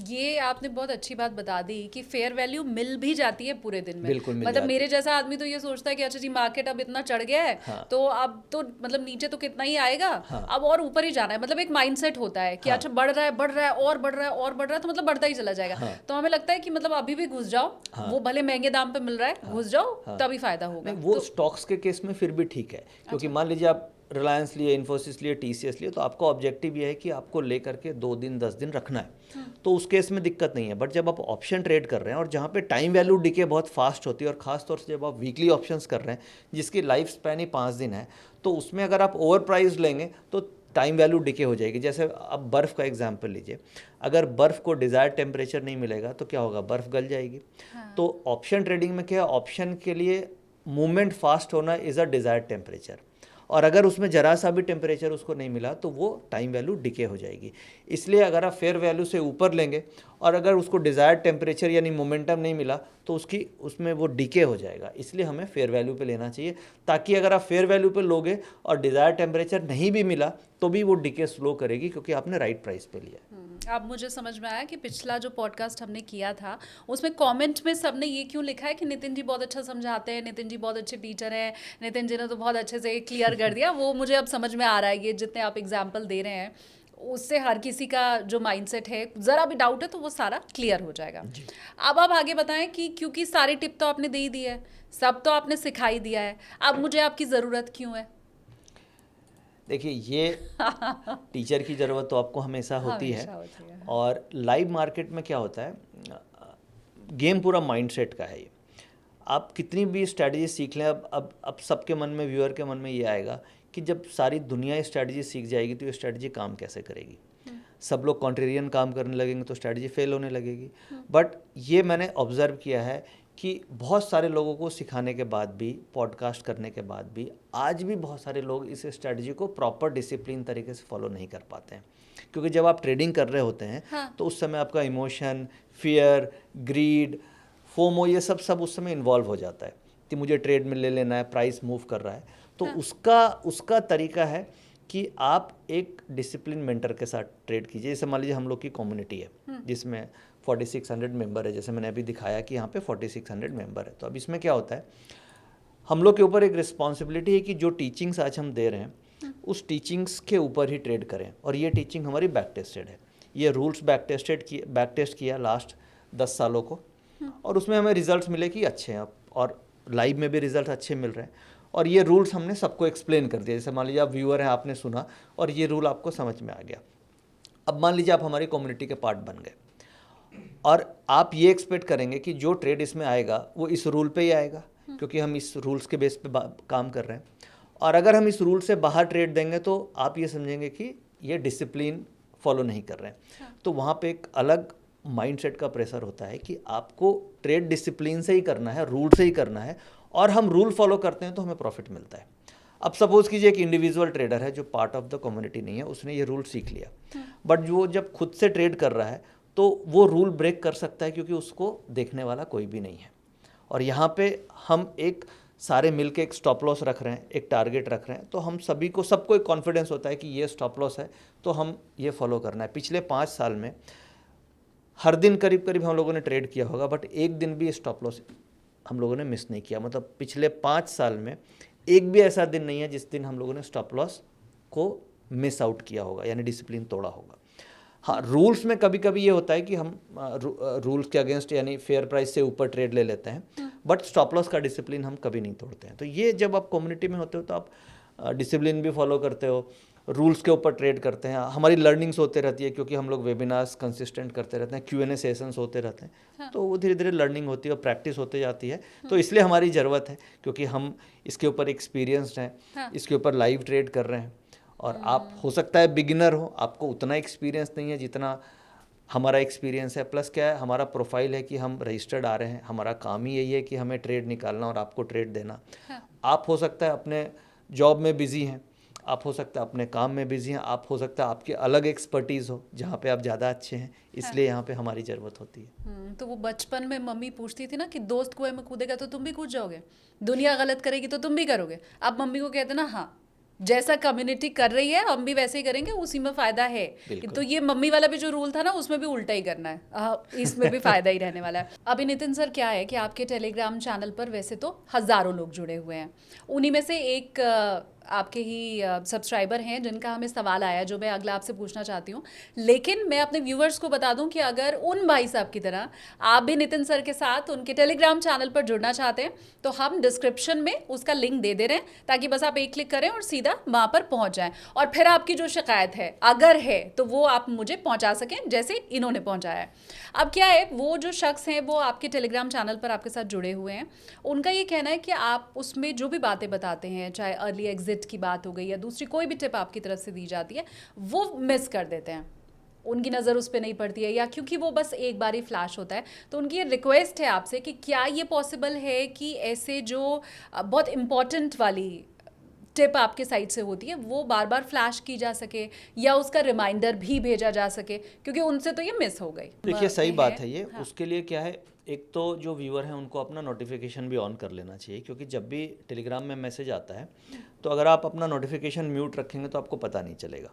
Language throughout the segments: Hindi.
ये आपने बहुत अच्छी बात बता दी कि फेयर वैल्यू मिल भी जाती है पूरे दिन में। बिल्कुल मिल मतलब जाती मेरे है। जैसा आदमी तो ये सोचता है कि अच्छा जी मार्केट अब इतना चढ़ गया है, हाँ तो अब तो मतलब नीचे तो कितना ही आएगा, हाँ अब और ऊपर ही जाना है। मतलब एक माइंडसेट होता है कि हाँ अच्छा बढ़ रहा है, बढ़ रहा है, और बढ़ रहा है, और बढ़ रहा है, तो मतलब बढ़ता ही चला जाएगा। हाँ तो हमें लगता है कि मतलब अभी भी घुस जाओ, हाँ वो भले महंगे दाम पे मिल रहा है, हाँ घुस जाओ, हाँ। तभी फायदा नहीं, होगा। वो तो स्टॉक्स के केस में फिर भी ठीक है, क्योंकि अच्छा। मान लीजिए आप रिलायंस लिए, इन्फोसिस लिए, टीसीएस लिए, तो आपका ऑब्जेक्टिव ये है कि आपको ले करके 2 दिन 10 दिन रखना है, तो उस केस में दिक्कत नहीं है। बट जब आप ऑप्शन ट्रेड कर रहे हैं और जहाँ पे टाइम वैल्यू डिके बहुत फास्ट होती है, और ख़ास तौर से जब आप वीकली ऑप्शंस कर रहे हैं जिसकी लाइफ स्पैन ही 5 दिन है, तो उसमें अगर आप ओवर प्राइस लेंगे तो टाइम वैल्यू डिके हो जाएगी। जैसे आप बर्फ़ का एग्जांपल लीजिए, अगर बर्फ़ को डिज़ायर्ड टेम्परेचर नहीं मिलेगा तो क्या होगा, बर्फ़ गल जाएगी। हाँ। तो ऑप्शन ट्रेडिंग में क्या है, ऑप्शन के लिए मूवमेंट फास्ट होना इज़ अ डिज़ायर्ड टेम्परेचर, और अगर उसमें ज़रा सा भी टेम्परेचर उसको नहीं मिला तो वो टाइम वैल्यू डिके हो जाएगी। इसलिए अगर आप फेयर वैल्यू से ऊपर लेंगे और अगर उसको डिज़ायर्ड टेम्परेचर यानी मोमेंटम नहीं मिला तो उसकी उसमें वो डिके हो जाएगा। इसलिए हमें फेयर वैल्यू पे लेना चाहिए, ताकि अगर आप फेयर वैल्यू पे लोगे और डिज़ायर्ड टेम्परेचर नहीं भी मिला तो भी वो डिके स्लो करेगी, क्योंकि आपने राइट प्राइस पे लिया है। अब मुझे समझ में आया कि पिछला जो पॉडकास्ट हमने किया था उसमें कमेंट में सबने ये क्यों लिखा है कि नितिन जी बहुत अच्छा समझाते हैं, नितिन जी बहुत अच्छे टीचर हैं, नितिन जी ने तो बहुत अच्छे से क्लियर कर दिया। वो मुझे अब समझ में आ रहा है, ये जितने आप एग्जाम्पल दे रहे हैं उससे हर किसी का जो माइंडसेट है, ज़रा भी डाउट है तो वो सारा क्लियर हो जाएगा। जी। अब आप आगे बताएं कि क्योंकि सारी टिप तो आपने दे ही दी है, सब तो आपने सिखाई दिया है, अब मुझे आपकी ज़रूरत क्यों है? देखिए, ये टीचर की ज़रूरत तो आपको हमेशा होती है। हमेशा होती है, हाँ। और लाइव मार्केट में क्या होता है, गेम पूरा माइंडसेट का है ये। आप कितनी भी स्ट्रैटेजी सीख लें, अब सबके मन में, व्यूअर के मन में ये आएगा कि जब सारी दुनिया ये स्ट्रैटेजी सीख जाएगी तो ये स्ट्रैटेजी काम कैसे करेगी। सब लोग कॉन्ट्रेरियन काम करने लगेंगे तो स्ट्रैटेजी फेल होने लगेगी। बट ये मैंने ऑब्ज़र्व किया है कि बहुत सारे लोगों को सिखाने के बाद भी, पॉडकास्ट करने के बाद भी, आज भी बहुत सारे लोग इस स्ट्रैटेजी को प्रॉपर डिसिप्लिन तरीके से फॉलो नहीं कर पाते हैं। क्योंकि जब आप ट्रेडिंग कर रहे होते हैं हाँ। तो उस समय आपका इमोशन, फियर, ग्रीड, फोमो, ये सब उस समय इन्वॉल्व हो जाता है कि मुझे ट्रेड में ले लेना है, प्राइस मूव कर रहा है। तो हाँ। उसका तरीका है कि आप एक डिसिप्लिन मेंटर के साथ ट्रेड कीजिए। जैसे मान लीजिए हम लोग की कम्युनिटी है जिसमें 4600 मेंबर है, जैसे मैंने अभी दिखाया कि यहाँ पे 4600 मेंबर है। तो अब इसमें क्या होता है, हम लोग के ऊपर एक रिस्पॉन्सिबिलिटी है कि जो टीचिंग्स आज हम दे रहे हैं उस टीचिंग्स के ऊपर ही ट्रेड करें, और ये टीचिंग हमारी बैक टेस्टेड है। ये रूल्स बैक टेस्ट किया लास्ट 10 सालों को, और उसमें हमें रिजल्ट्स मिले कि अच्छे हैं, और लाइव में भी रिजल्ट अच्छे मिल रहे हैं। और ये रूल्स हमने सबको एक्सप्लेन कर दिया। जैसे मान लीजिए आप व्यूअर हैं, आपने सुना और ये रूल आपको समझ में आ गया। अब मान लीजिए आप हमारी कम्युनिटी के पार्ट बन गए, और आप ये एक्सपेक्ट करेंगे कि जो ट्रेड इसमें आएगा वो इस रूल पे ही आएगा, क्योंकि हम इस रूल्स के बेस पे काम कर रहे हैं। और अगर हम इस रूल से बाहर ट्रेड देंगे तो आप ये समझेंगे कि ये डिसिप्लिन फॉलो नहीं कर रहे हैं। तो वहाँ पे एक अलग माइंडसेट का प्रेशर होता है कि आपको ट्रेड डिसिप्लिन से ही करना है, रूल से ही करना है, और हम रूल फॉलो करते हैं तो हमें प्रॉफिट मिलता है। अब सपोज कीजिए एक इंडिविजुअल ट्रेडर है जो पार्ट ऑफ द कम्युनिटी नहीं है, उसने ये रूल सीख लिया, बट वो जब खुद से ट्रेड कर रहा है तो वो रूल ब्रेक कर सकता है, क्योंकि उसको देखने वाला कोई भी नहीं है। और यहाँ पे हम एक सारे मिलके एक स्टॉप लॉस रख रहे हैं, एक टारगेट रख रहे हैं, तो हम सबको एक कॉन्फिडेंस होता है कि ये स्टॉप लॉस है तो हम ये फॉलो करना है। पिछले 5 साल में हर दिन करीब करीब हम लोगों ने ट्रेड किया होगा, बट एक दिन भी स्टॉप लॉस हम लोगों ने मिस नहीं किया। मतलब पिछले 5 साल में एक भी ऐसा दिन नहीं है जिस दिन हम लोगों ने स्टॉप लॉस को मिस आउट किया होगा, यानी डिसिप्लिन तोड़ा होगा। हाँ, रूल्स में कभी कभी ये होता है कि हम रूल्स के अगेंस्ट यानी फेयर प्राइस से ऊपर ट्रेड ले लेते हैं, बट स्टॉप लॉस का डिसिप्लिन हम कभी नहीं तोड़ते हैं। तो ये जब आप कम्युनिटी में होते हो तो आप डिसिप्लिन भी फॉलो करते हो, रूल्स के ऊपर ट्रेड करते हैं। हमारी लर्निंग्स होते रहती है, क्योंकि हम लोग वेबिनार्स कंसिस्टेंट करते रहते हैं, Q&A सेशंस होते रहते हैं। हाँ। तो वो धीरे धीरे लर्निंग होती है और प्रैक्टिस होते जाती है। तो इसलिए हमारी ज़रूरत है, क्योंकि हम इसके ऊपर एक्सपीरियंस्ड हैं, हाँ। इसके ऊपर लाइव ट्रेड कर रहे हैं। और आप हो सकता है बिगिनर हो, आपको उतना एक्सपीरियंस नहीं है जितना हमारा एक्सपीरियंस है। प्लस क्या है, हमारा प्रोफाइल है कि हम रजिस्टर्ड आ रहे हैं, हमारा काम ही यही है कि हमें ट्रेड निकालना और आपको ट्रेड देना। हाँ। आप हो सकता है अपने जॉब में बिजी हैं, आप हो सकता है अपने काम में बिजी हैं, आप हो सकता है आपकी अलग एक्सपर्टीज़ हो जहाँ पे आप ज़्यादा अच्छे हैं, इसलिए यहाँ पे हमारी ज़रूरत होती है। तो वो बचपन में मम्मी पूछती थी ना कि दोस्त कुएं में कूदेगा तो तुम भी कूद जाओगे, दुनिया गलत करेगी तो तुम भी करोगे। अब मम्मी को कहते ना हाँ जैसा कम्युनिटी कर रही है हम भी वैसे ही करेंगे, उसी में फायदा है। बिल्कुल। तो ये मम्मी वाला भी जो रूल था ना, उसमें भी उल्टा ही करना है। इसमें भी फायदा ही रहने वाला है। अभी नितिन सर क्या है कि आपके टेलीग्राम चैनल पर वैसे तो हजारों लोग जुड़े हुए हैं, उन्हीं में से एक आपके ही सब्सक्राइबर हैं जिनका हमें सवाल आया जो मैं अगला आपसे पूछना चाहती हूँ। लेकिन मैं अपने व्यूवर्स को बता दूं कि अगर उन भाई साहब की तरह आप भी नितिन सर के साथ उनके टेलीग्राम चैनल पर जुड़ना चाहते हैं तो हम डिस्क्रिप्शन में उसका लिंक दे दे रहे हैं, ताकि बस आप एक क्लिक करें और सीधा वहाँ पर पहुँच जाएं। और फिर आपकी जो शिकायत है अगर है तो वो आप मुझे पहुँचा सकें जैसे इन्होंने पहुँचाया है। अब क्या है, वो जो शख्स हैं वो आपके टेलीग्राम चैनल पर आपके साथ जुड़े हुए हैं, उनका ये कहना है कि आप उसमें जो भी बातें बताते हैं, चाहे अर्ली एग्जिट की बात हो गई या दूसरी कोई भी टिप आपकी तरफ से दी जाती है, वो मिस कर देते हैं, उनकी नज़र उस पर नहीं पड़ती है, या क्योंकि वो बस एक बार ही फ्लैश होता है। तो उनकी ये रिक्वेस्ट है आपसे कि क्या ये पॉसिबल है कि ऐसे जो बहुत इम्पॉर्टेंट वाली टिप आपके साइड से होती है वो बार बार फ्लैश की जा सके, या उसका रिमाइंडर भी भेजा जा सके, क्योंकि उनसे तो ये मिस हो गई। देखिए सही बात है ये। हाँ। उसके लिए क्या है, एक तो जो व्यूअर हैं उनको अपना नोटिफिकेशन भी ऑन कर लेना चाहिए, क्योंकि जब भी टेलीग्राम में मैसेज आता है तो अगर आप अपना नोटिफिकेशन म्यूट रखेंगे तो आपको पता नहीं चलेगा।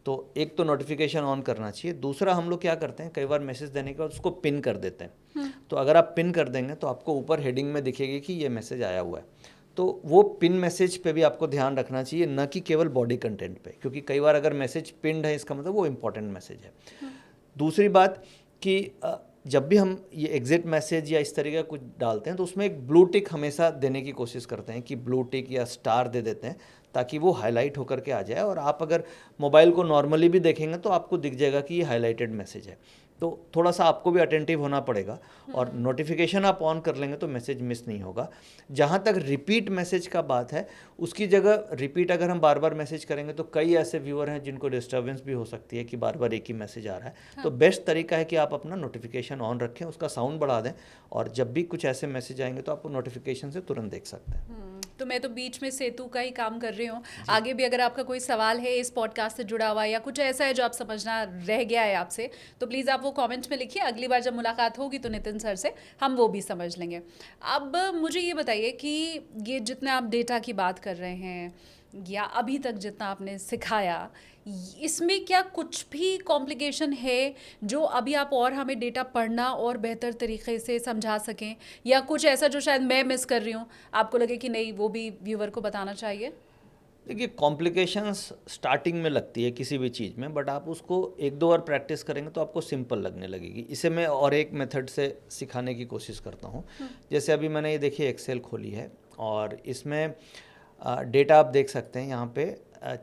तो एक तो नोटिफिकेशन ऑन करना चाहिए। दूसरा, हम लोग क्या करते हैं, कई बार मैसेज देने के बाद उसको पिन कर देते हैं। तो अगर आप पिन कर देंगे तो आपको ऊपर हेडिंग में दिखेगी कि ये मैसेज आया हुआ है। तो वो पिन मैसेज पे भी आपको ध्यान रखना चाहिए, न कि केवल बॉडी कंटेंट पे, क्योंकि कई बार अगर मैसेज पिन्ड है इसका मतलब वो इम्पॉर्टेंट मैसेज है। दूसरी बात कि जब भी हम ये एग्जिट मैसेज या इस तरीके का कुछ डालते हैं तो उसमें एक ब्लू टिक हमेशा देने की कोशिश करते हैं, कि ब्लू टिक या स्टार दे देते हैं ताकि वो हाईलाइट होकर के आ जाए। और आप अगर मोबाइल को नॉर्मली भी देखेंगे तो आपको दिख जाएगा कि ये हाईलाइटेड मैसेज है। तो थोड़ा सा आपको भी अटेंटिव होना पड़ेगा, और नोटिफिकेशन आप ऑन कर लेंगे तो मैसेज मिस नहीं होगा। जहाँ तक रिपीट मैसेज का बात है, उसकी जगह रिपीट अगर हम बार बार मैसेज करेंगे तो कई ऐसे व्यूअर हैं जिनको डिस्टर्बेंस भी हो सकती है कि बार बार एक ही मैसेज आ रहा है। तो बेस्ट तरीका है कि आप अपना नोटिफिकेशन ऑन रखें, उसका साउंड बढ़ा दें, और जब भी कुछ ऐसे मैसेज आएंगे तो आप नोटिफिकेशन से तुरंत देख सकते हैं। तो मैं तो बीच में सेतु का ही काम कर रही हूँ। आगे भी अगर आपका कोई सवाल है इस पॉडकास्ट से जुड़ा हुआ, या कुछ ऐसा है जो आप समझना रह गया है आपसे, तो प्लीज़ आप वो कमेंट में लिखिए। अगली बार जब मुलाकात होगी तो नितिन सर से हम वो भी समझ लेंगे। अब मुझे ये बताइए कि ये जितने आप डेटा की बात कर रहे हैं, या अभी तक जितना आपने सिखाया, इसमें क्या कुछ भी कॉम्प्लिकेशन है जो अभी आप और हमें डेटा पढ़ना और बेहतर तरीके से समझा सकें, या कुछ ऐसा जो शायद मैं मिस कर रही हूँ, आपको लगे कि नहीं वो भी व्यूअर को बताना चाहिए? देखिए, कॉम्प्लिकेशंस स्टार्टिंग में लगती है किसी भी चीज़ में, बट आप उसको एक दो बार प्रैक्टिस करेंगे तो आपको सिंपल लगने लगेगी। इसे मैं और एक मेथड से सिखाने की कोशिश करता हूँ। जैसे अभी मैंने ये देखिए एक्सेल खोली है, और इसमें डेटा आप देख सकते हैं। यहाँ पे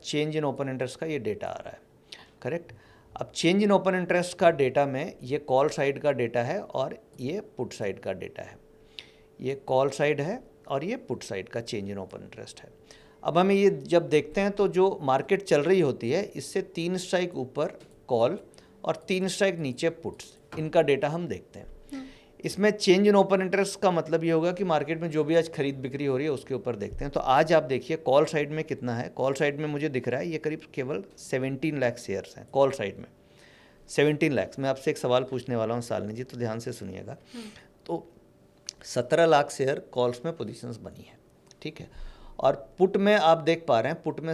चेंज इन ओपन इंटरेस्ट का ये डेटा आ रहा है, करेक्ट। अब चेंज इन ओपन इंटरेस्ट का डेटा में ये कॉल साइड का डेटा है और ये पुट साइड का डेटा है। ये कॉल साइड है और ये पुट साइड का चेंज इन ओपन इंटरेस्ट है। अब हमें ये जब देखते हैं तो जो मार्केट चल रही होती है, इससे 3 स्ट्राइक ऊपर कॉल और 3 स्ट्राइक नीचे पुट्स, इनका डेटा हम देखते हैं। इसमें चेंज इन ओपन इंटरेस्ट का मतलब ये होगा कि मार्केट में जो भी आज खरीद बिक्री हो रही है उसके ऊपर देखते हैं। तो आज आप देखिए कॉल साइड में कितना है। कॉल साइड में मुझे दिख रहा है ये करीब केवल 17 लाख शेयर्स हैं कॉल साइड में, 17 लाख। मैं आपसे एक सवाल पूछने वाला हूँ शालिनी जी, तो ध्यान से सुनिएगा। तो 17 लाख शेयर कॉल्स में पोजीशंस बनी है, ठीक है। और पुट में आप देख पा रहे हैं, पुट में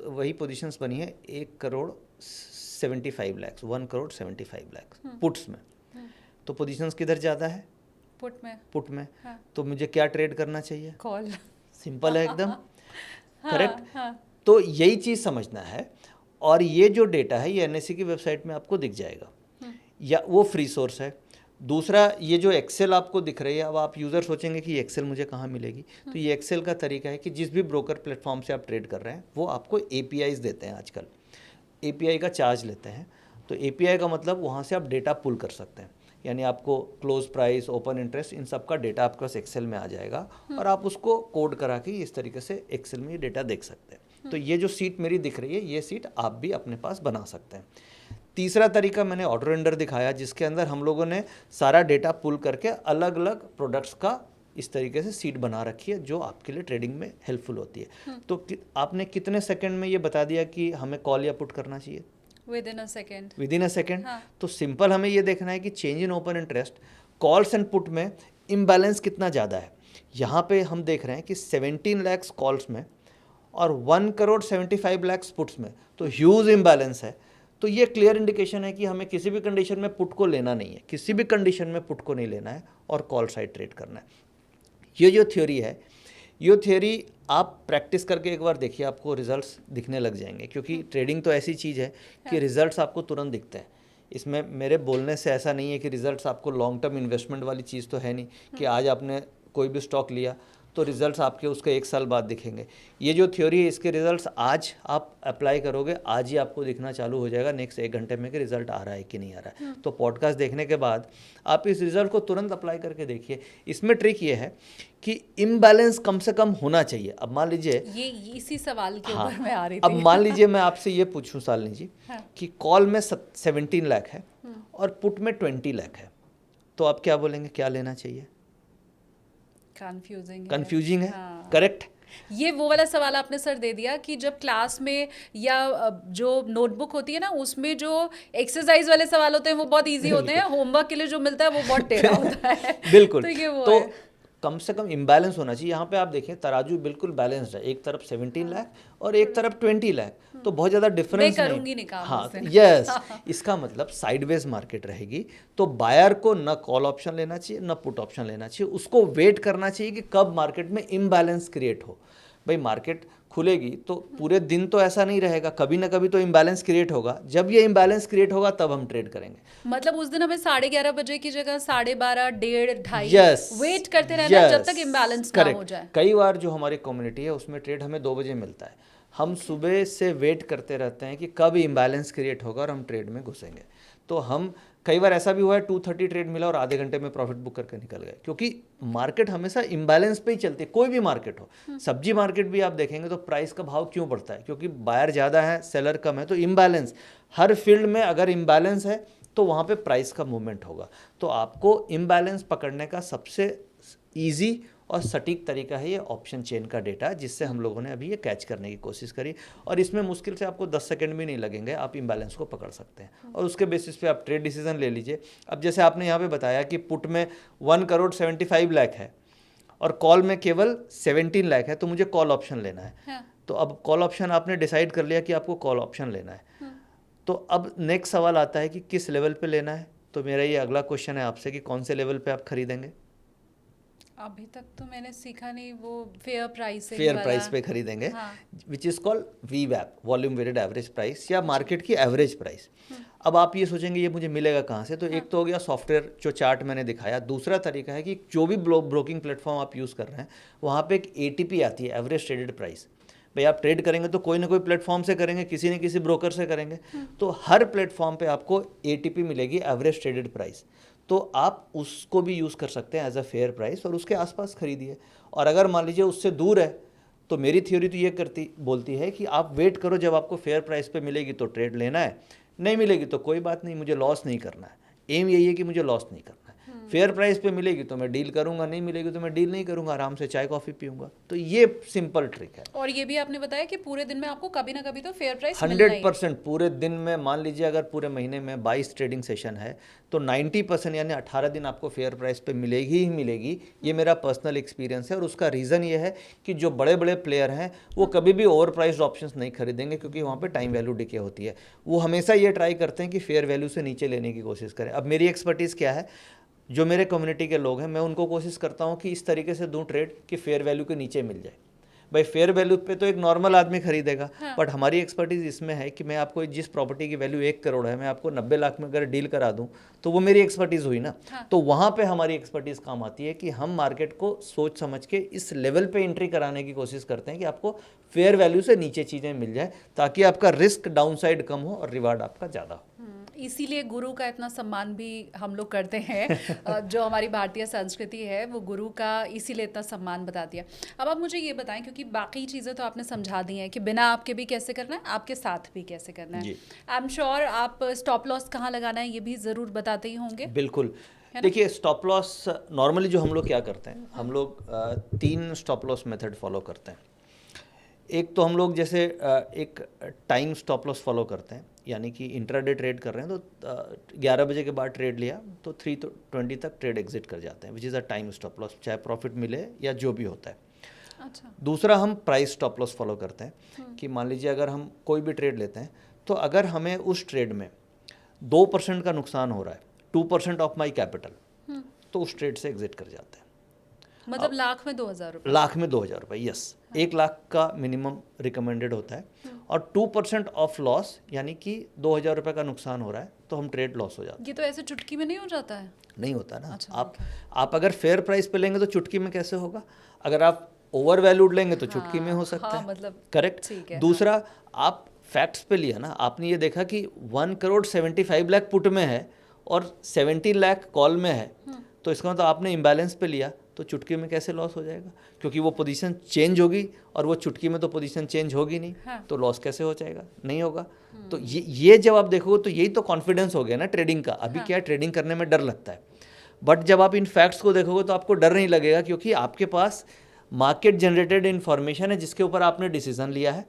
वही पोजीशंस बनी है 1 करोड़ 75 लाख, 1 करोड़ 75 लाख पुट्स में। तो पोजीशंस किधर ज़्यादा है? पुट में। हाँ। तो मुझे क्या ट्रेड करना चाहिए? कॉल। सिंपल है एकदम, करेक्ट। तो यही चीज़ समझना है। और ये जो डेटा है ये NSE की वेबसाइट में आपको दिख जाएगा, या वो फ्री सोर्स है। दूसरा, ये जो एक्सेल आपको दिख रही है, अब आप यूज़र सोचेंगे कि ये एक्सेल मुझे कहाँ मिलेगी, तो ये एक्सेल का तरीका है कि जिस भी ब्रोकर प्लेटफॉर्म से आप ट्रेड कर रहे हैं वो आपको APIs देते हैं। आजकल API का चार्ज लेते हैं। तो API का मतलब वहाँ से आप डेटा पुल कर सकते हैं, यानी आपको क्लोज प्राइस, ओपन इंटरेस्ट, इन सब का डेटा आपके पास एक्सेल में आ जाएगा, और आप उसको कोड करा के इस तरीके से एक्सेल में ये डेटा देख सकते हैं। तो ये जो सीट मेरी दिख रही है, ये सीट आप भी अपने पास बना सकते हैं। तीसरा तरीका मैंने ऑर्डर रेंडर दिखाया, जिसके अंदर हम लोगों ने सारा डेटा पुल करके अलग अलग प्रोडक्ट्स का इस तरीके से सीट बना रखी है, जो आपके लिए ट्रेडिंग में हेल्पफुल होती है। तो आपने कितने सेकंड में ये बता दिया कि हमें कॉल या पुट करना चाहिए? Within a second. Within a second. तो सिंपल हमें ये देखना है कि change in open interest calls and put में इम्बैलेंस कितना ज़्यादा है। यहाँ पे हम देख रहे हैं कि 17 लाख कॉल्स में और 1,75,00,000 पुट्स में, तो ह्यूज इम्बैलेंस है। तो ये क्लियर इंडिकेशन है कि हमें किसी भी कंडीशन में पुट को लेना नहीं है, किसी भी कंडीशन में पुट को नहीं लेना है और कॉल साइड ट्रेड करना है। ये जो थ्योरी है, ये थ्योरी आप प्रैक्टिस करके एक बार देखिए, आपको रिजल्ट्स दिखने लग जाएंगे, क्योंकि ट्रेडिंग तो ऐसी चीज़ है कि रिजल्ट्स आपको तुरंत दिखते हैं। इसमें मेरे बोलने से ऐसा नहीं है कि रिजल्ट्स आपको लॉन्ग टर्म इन्वेस्टमेंट वाली चीज़ तो है नहीं कि आज आपने कोई भी स्टॉक लिया तो रिजल्ट्स आपके उसके 1 साल बाद दिखेंगे। ये जो थ्योरी है, इसके रिजल्ट्स आज आप अप्लाई करोगे, आज ही आपको दिखना चालू हो जाएगा नेक्स्ट 1 घंटे में कि रिजल्ट आ रहा है कि नहीं आ रहा है। तो पॉडकास्ट देखने के बाद आप इस रिजल्ट को तुरंत अप्लाई करके देखिए। इसमें ट्रिक ये है कि इम्बैलेंस कम से कम होना चाहिए। अब मान लीजिए, ये इसी सवाल के हाँ, ऊपर मैं आ रही अब थी। मान लीजिए मैं आपसे ये पूछूं शालिनी जी, हाँ। कि कॉल में 17 लाख है और पुट में 20 लाख है, तो आप क्या बोलेंगे, क्या लेना चाहिए? कंफ्यूजिंग है, हाँ। करेक्ट। ये वो वाला सवाल आपने सर दे दिया कि जब क्लास में या जो नोटबुक होती है ना, उसमें जो एक्सरसाइज वाले सवाल होते हैं वो बहुत इजी होते हैं, होमवर्क के लिए जो मिलता है वो बहुत टेढ़ा होता है। बिल्कुल। तो ये वो तो है। कम से कम इम्बैलेंस होना चाहिए। यहाँ पे आप देखें, तराजू बिल्कुल बैलेंस्ड है, एक तरफ 17 लाख और एक तरफ 20 लाख, तो बहुत ज़्यादा डिफरेंस मैं करूंगी नहीं काम हाँ, उस दिन। यस। इसका मतलब साइडवेज मार्केट रहेगी, तो बायर को न कॉल ऑप्शन लेना चाहिए न पुट ऑप्शन लेना चाहिए, उसको वेट करना चाहिए कि कब मार्केट में इम्बैलेंस क्रिएट हो। भाई मार्केट खुलेगी तो पूरे दिन तो ऐसा नहीं रहेगा, कभी ना कभी तो इम्बैलेंस क्रिएट होगा। जब ये इम्बैलेंस क्रिएट होगा तब हम ट्रेड करेंगे। मतलब उस दिन हमें 11:30 बजे की जगह 12:30, 1:30, 2:30 यस, वेट करते रहना है जब तक इम्बैलेंस ना हो जाए। कई बार जो हमारी कम्युनिटी है उसमें ट्रेड हमें 2 बजे मिलता है, हम सुबह से वेट करते रहते हैं कि कब इम्बैलेंस क्रिएट होगा और हम ट्रेड में घुसेंगे। तो हम कई बार ऐसा भी हुआ है 2:30 ट्रेड मिला और आधे घंटे में प्रॉफिट बुक करके निकल गए, क्योंकि मार्केट हमेशा इम्बैलेंस पे ही चलती है, कोई भी मार्केट हो। सब्जी मार्केट भी आप देखेंगे तो प्राइस का भाव क्यों बढ़ता है, क्योंकि बायर ज़्यादा है सेलर कम है। तो इम्बैलेंस, हर फील्ड में अगर इम्बैलेंस है तो वहाँ पे प्राइस का मूवमेंट होगा। तो आपको इम्बैलेंस पकड़ने का सबसे ईजी और सटीक तरीका है ये ऑप्शन चेन का डेटा, जिससे हम लोगों ने अभी ये कैच करने की कोशिश करी, और इसमें मुश्किल से आपको 10 सेकंड भी नहीं लगेंगे, आप इम्बैलेंस को पकड़ सकते हैं और उसके बेसिस पे आप ट्रेड डिसीजन ले लीजिए। अब जैसे आपने यहाँ पे बताया कि पुट में 1,75,00,000 है और कॉल में केवल 17 लाख है, तो मुझे कॉल ऑप्शन लेना है। हाँ। तो अब कॉल ऑप्शन आपने डिसाइड कर लिया कि आपको कॉल ऑप्शन लेना है, तो अब नेक्स्ट सवाल आता है कि किस लेवल पे लेना है। तो मेरा ये अगला क्वेश्चन है आपसे कि कौन से लेवल पे आप खरीदेंगे? अभी तक तो मैंने सीखा नहीं, वो फेयर प्राइस पे खरीदेंगे, हाँ। विच इज़ कॉल्ड वीवैप, वॉल्यूम वेटेड एवरेज प्राइस, या मार्केट की एवरेज प्राइस। अब आप ये सोचेंगे ये मुझे मिलेगा कहाँ से, तो एक तो हो गया सॉफ्टवेयर जो चार्ट मैंने दिखाया। दूसरा तरीका है कि जो भी ब्रोकिंग प्लेटफॉर्म आप यूज़ कर रहे हैं वहाँ पे एक ATP आती है, एवरेज ट्रेडेड प्राइस। भाई आप ट्रेड करेंगे तो कोई ना कोई प्लेटफॉर्म से करेंगे, किसी न किसी ब्रोकर से करेंगे, तो हर प्लेटफॉर्म पे आपको ATP मिलेगी, एवरेज ट्रेडेड प्राइस। तो आप उसको भी यूज़ कर सकते हैं एज अ फेयर प्राइस और उसके आसपास खरीदिए। और अगर मान लीजिए उससे दूर है, तो मेरी थ्योरी तो ये बोलती है कि आप वेट करो, जब आपको फेयर प्राइस पे मिलेगी तो ट्रेड लेना है, नहीं मिलेगी तो कोई बात नहीं, मुझे लॉस नहीं करना है। एम यही है कि मुझे लॉस नहीं करना है। फेयर प्राइस पे मिलेगी तो मैं डील करूंगा, नहीं मिलेगी तो मैं डील नहीं करूंगा, आराम से चाय कॉफ़ी पीऊंगा। तो ये सिंपल ट्रिक है। और ये भी आपने बताया कि पूरे दिन में आपको कभी ना कभी तो फेयर प्राइस मिलना ही है। 100% पूरे दिन में, मान लीजिए अगर पूरे महीने में 22 ट्रेडिंग सेशन है तो 90% यानी 18 दिन आपको फेयर प्राइस पे मिलेगी ही मिलेगी। ये मेरा पर्सनल एक्सपीरियंस है, और उसका रीज़न ये है कि जो बड़े बड़े प्लेयर हैं वो कभी भी ओवर प्राइस्ड ऑप्शंस नहीं खरीदेंगे, क्योंकि वहाँ पे टाइम वैल्यू डिके होती है। वो हमेशा ये ट्राई करते हैं कि फेयर वैल्यू से नीचे लेने की कोशिश करें। अब मेरी एक्सपर्टीज़ क्या है, जो मेरे कम्युनिटी के लोग हैं मैं उनको कोशिश करता हूँ कि इस तरीके से दूं ट्रेड कि फेयर वैल्यू के नीचे मिल जाए। भाई फेयर वैल्यू पे तो एक नॉर्मल आदमी खरीदेगा, बट हमारी एक्सपर्टीज इसमें है कि मैं आपको जिस प्रॉपर्टी की वैल्यू 1 करोड़ है, मैं आपको 90 लाख में अगर डील करा दूं तो वो मेरी एक्सपर्टीज हुई ना। तो वहाँ पे हमारी एक्सपर्टीज काम आती है कि हम मार्केट को सोच समझ के इस लेवल पे एंट्री कराने की कोशिश करते हैं कि आपको फेयर वैल्यू से नीचे चीज़ें मिल जाए, ताकि आपका रिस्क डाउनसाइड कम हो और रिवार्ड आपका ज़्यादा हो। इसीलिए गुरु का इतना सम्मान भी हम लोग करते हैं। जो हमारी भारतीय संस्कृति है वो गुरु का इसीलिए इतना सम्मान बताती है। अब आप मुझे ये बताएं, क्योंकि बाकी चीज़ें तो आपने समझा दी हैं कि बिना आपके भी कैसे करना है, आपके साथ भी कैसे करना है। आई एम श्योर आप स्टॉप लॉस कहाँ लगाना है ये भी ज़रूर बताते ही होंगे। बिल्कुल। देखिए स्टॉप लॉस नॉर्मली जो हम लोग क्या करते हैं, हम लोग 3 स्टॉप लॉस मेथड फॉलो करते हैं। एक तो हम लोग जैसे एक टाइम स्टॉप लॉस फॉलो करते हैं, यानी कि इंट्राडे ट्रेड कर रहे हैं तो 11 बजे के बाद ट्रेड लिया तो 3:20 तक ट्रेड एग्जिट कर जाते हैं, which is a time stop loss, चाहे प्रॉफिट मिले या जो भी होता है। अच्छा। दूसरा हम प्राइस स्टॉप लॉस फॉलो करते हैं कि मान लीजिए अगर हम कोई भी ट्रेड लेते हैं तो अगर हमें उस ट्रेड में 2% का नुकसान हो रहा है, 2% ऑफ माई कैपिटल, तो उस ट्रेड से एग्जिट कर जाते हैं। मतलब लाख में 2,000 रुपये। लाख में 2,000 रुपये, यस। 1 लाख का मिनिमम रिकमेंडेड होता है और 2% ऑफ लॉस यानी कि 2,000 रुपये का नुकसान हो रहा है तो हम ट्रेड लॉस हो जाते हैं। ये तो ऐसे चुटकी में नहीं हो जाता है? नहीं होता ना। अच्छा, आप अगर फेयर प्राइस पे लेंगे तो चुटकी में कैसे होगा, अगर आप ओवर वैल्यूड लेंगे तो चुटकी में हो सकता हाँ, है। मतलब करेक्ट। ठीक है। दूसरा, आप फैक्ट्स पे लिया ना, आपने ये देखा कि 1,75,00,000 पुट में है और 17 लाख कॉल में है, तो इसका मतलब आपने इम्बैलेंस पे लिया, तो चुटकी में कैसे लॉस हो जाएगा, क्योंकि वो पोजीशन चेंज होगी और वो चुटकी में तो पोजीशन चेंज होगी नहीं। हाँ। तो लॉस कैसे हो जाएगा, नहीं होगा। तो ये जब आप देखोगे तो यही तो कॉन्फिडेंस हो गया ना ट्रेडिंग का। अभी क्या है, ट्रेडिंग करने में डर लगता है, बट जब आप इन फैक्ट्स को देखोगे तो आपको डर नहीं लगेगा, क्योंकि आपके पास मार्केट जनरेटेड इन्फॉर्मेशन है जिसके ऊपर आपने डिसीजन लिया है।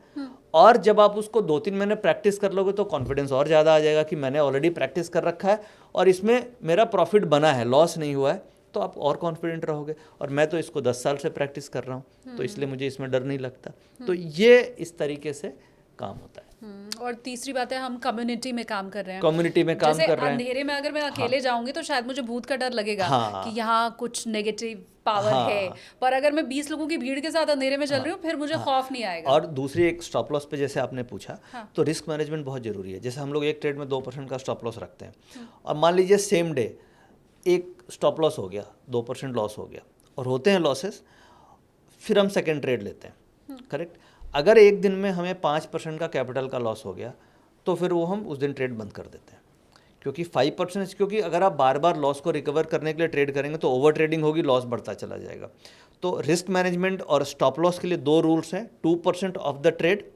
और जब आप उसको 2-3 महीने प्रैक्टिस कर लोगे तो कॉन्फिडेंस और ज़्यादा आ जाएगा कि मैंने ऑलरेडी प्रैक्टिस कर रखा है और इसमें मेरा प्रॉफिट बना है, लॉस नहीं हुआ है, तो आप और कॉन्फिडेंट रहोगे। और मैं तो इसको 10 साल से प्रैक्टिस कर रहा हूँ, तो इसलिए मुझे इसमें डर नहीं लगता। तो ये इस तरीके से काम होता है। और तीसरी बात है, हम कम्युनिटी में काम कर रहे हैं। कम्युनिटी में काम जैसे कर रहे हैं। अंधेरे में अगर मैं अकेले जाऊंगी तो शायद मुझे भूत का डर लगेगा हाँ। कि यहाँ कुछ नेगेटिव पावर है, पर अगर मैं 20 लोगों की भीड़ के साथ अंधेरे में चल रही हूँ फिर मुझे खौफ नहीं आएगा। और दूसरी एक स्टॉप लॉस पे जैसे आपने पूछा, हाँ। तो रिस्क मैनेजमेंट बहुत जरूरी है। जैसे हम लोग एक ट्रेड में 2% का स्टॉप लॉस रखते हैं और मान लीजिए सेम डे एक स्टॉप लॉस हो गया, 2% लॉस हो गया और होते हैं लॉसेस, फिर हम सेकेंड ट्रेड लेते हैं। करेक्ट। अगर एक दिन में हमें 5% का कैपिटल का लॉस हो गया तो फिर वो हम उस दिन ट्रेड बंद कर देते हैं, क्योंकि 5%, क्योंकि अगर आप बार बार लॉस को रिकवर करने के लिए ट्रेड करेंगे तो ओवर ट्रेडिंग होगी, लॉस बढ़ता चला जाएगा। तो रिस्क मैनेजमेंट और स्टॉप लॉस के लिए 2 रूल्स हैं, 2% ऑफ द ट्रेड